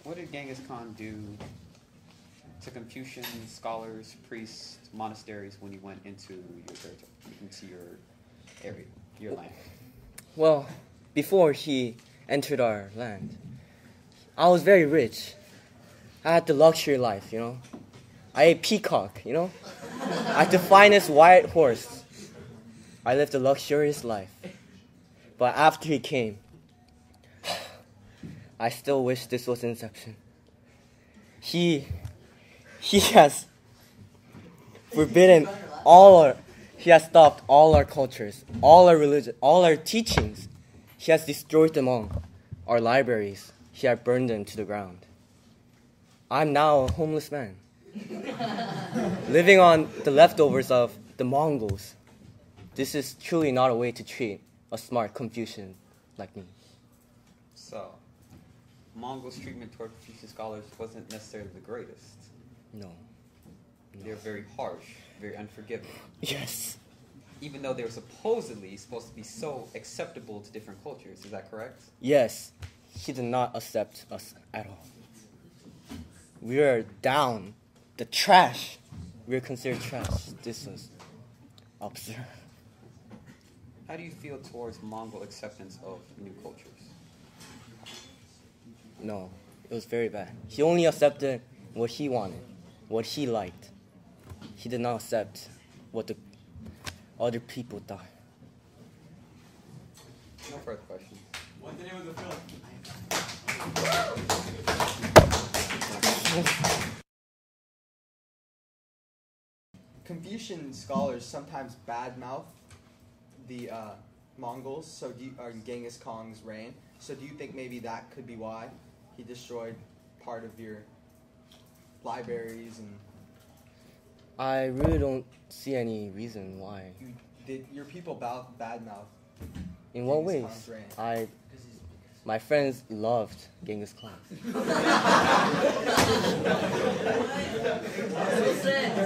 What did Genghis Khan do to Confucian scholars, priests, monasteries when he went into your territory, into your area, your land? Well, before he entered our land, I was very rich. I had the luxury life, you know. I ate peacock, you know. I had the finest white horse. I lived a luxurious life. But after he came, I still wish this was Inception. He has forbidden he has stopped all our cultures, all our religion, all our teachings. He has destroyed them all. Our libraries, he has burned them to the ground. I'm now a homeless man, living on the leftovers of the Mongols. This is truly not a way to treat a smart Confucian like me. So, Mongols' treatment toward Confucian scholars wasn't necessarily the greatest. No. They're very harsh, very unforgiving. Yes. Even though they were supposedly supposed to be so acceptable to different cultures. Is that correct? Yes. He did not accept us at all. We are down. The trash. We are considered trash. This was absurd. How do you feel towards Mongol acceptance of new cultures? No, it was very bad. He only accepted what he wanted, what he liked. He did not accept what the other people thought. No further questions. What's the name of the film? Confucian scholars sometimes badmouth the Mongols, so Genghis Khan's reign. So do you think maybe that could be why he destroyed part of your libraries and? I really don't see any reason why. Did your people badmouth? In what Genghis ways? Khan's reign? My friends loved Genghis Khan. There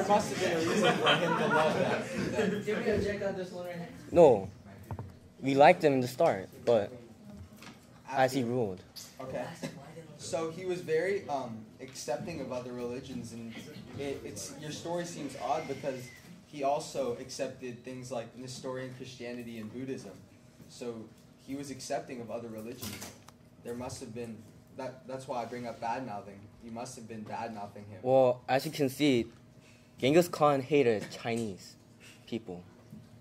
must have been a reason for him to love that. Can we check out this one right here? No, we liked him in the start, but as he ruled. Okay. So he was very accepting of other religions, and your story seems odd because he also accepted things like Nestorian Christianity and Buddhism. So he was accepting of other religions. There must have been that's why I bring up bad-mouthing. You must have been bad-mouthing him. Well, as you can see, Genghis Khan hated Chinese people.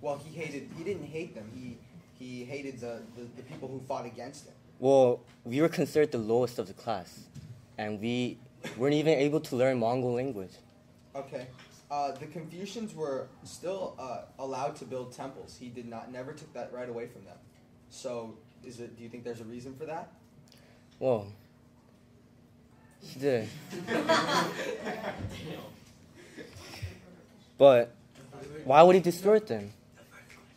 Well, he didn't hate them. He hated the people who fought against him. Well, we were considered the lowest of the class, and we weren't even able to learn Mongol language. Okay. The Confucians were still allowed to build temples. He never took that right away from them. So, do you think there's a reason for that? Well, he did. But why would he destroy them?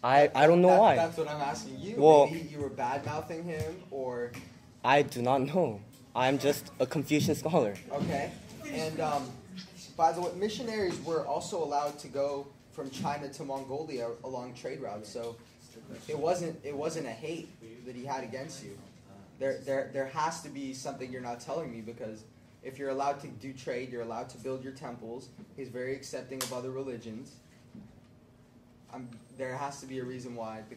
I don't know why. That's what I'm asking you. Well, maybe you were bad-mouthing him, or... I do not know. I'm just a Confucian scholar. Okay. And by the way, missionaries were also allowed to go from China to Mongolia along trade routes. So it wasn't a hate that he had against you. There has to be something you're not telling me, because if you're allowed to do trade, you're allowed to build your temples. He's very accepting of other religions. There has to be a reason why the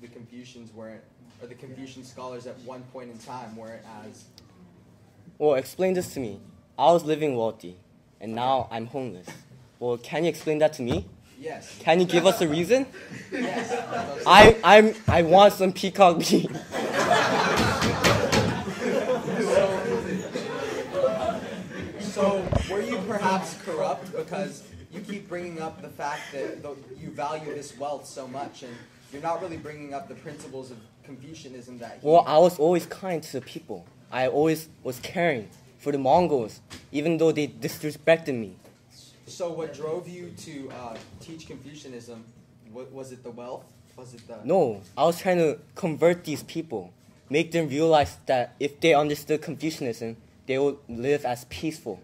Confucians weren't, or the Confucian scholars at one point in time weren't as... Well, explain this to me. I was living wealthy, and now I'm homeless. Well, can you explain that to me? Yes. Can you give us a reason? Yes. I want some peacock meat. So were you perhaps corrupt because you keep bringing up the fact that you value this wealth so much, and you're not really bringing up the principles of Confucianism that... Well, I was always kind to the people. I always was caring for the Mongols, even though they disrespected me. So what drove you to teach Confucianism? Was it the wealth? Was it the... No, I was trying to convert these people, make them realize that if they understood Confucianism, they would live as peaceful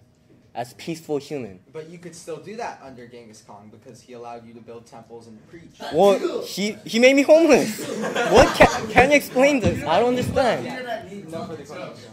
human. But you could still do that under Genghis Khan because he allowed you to build temples and preach. Well, he made me homeless. What can you explain this? I don't understand. No further questions.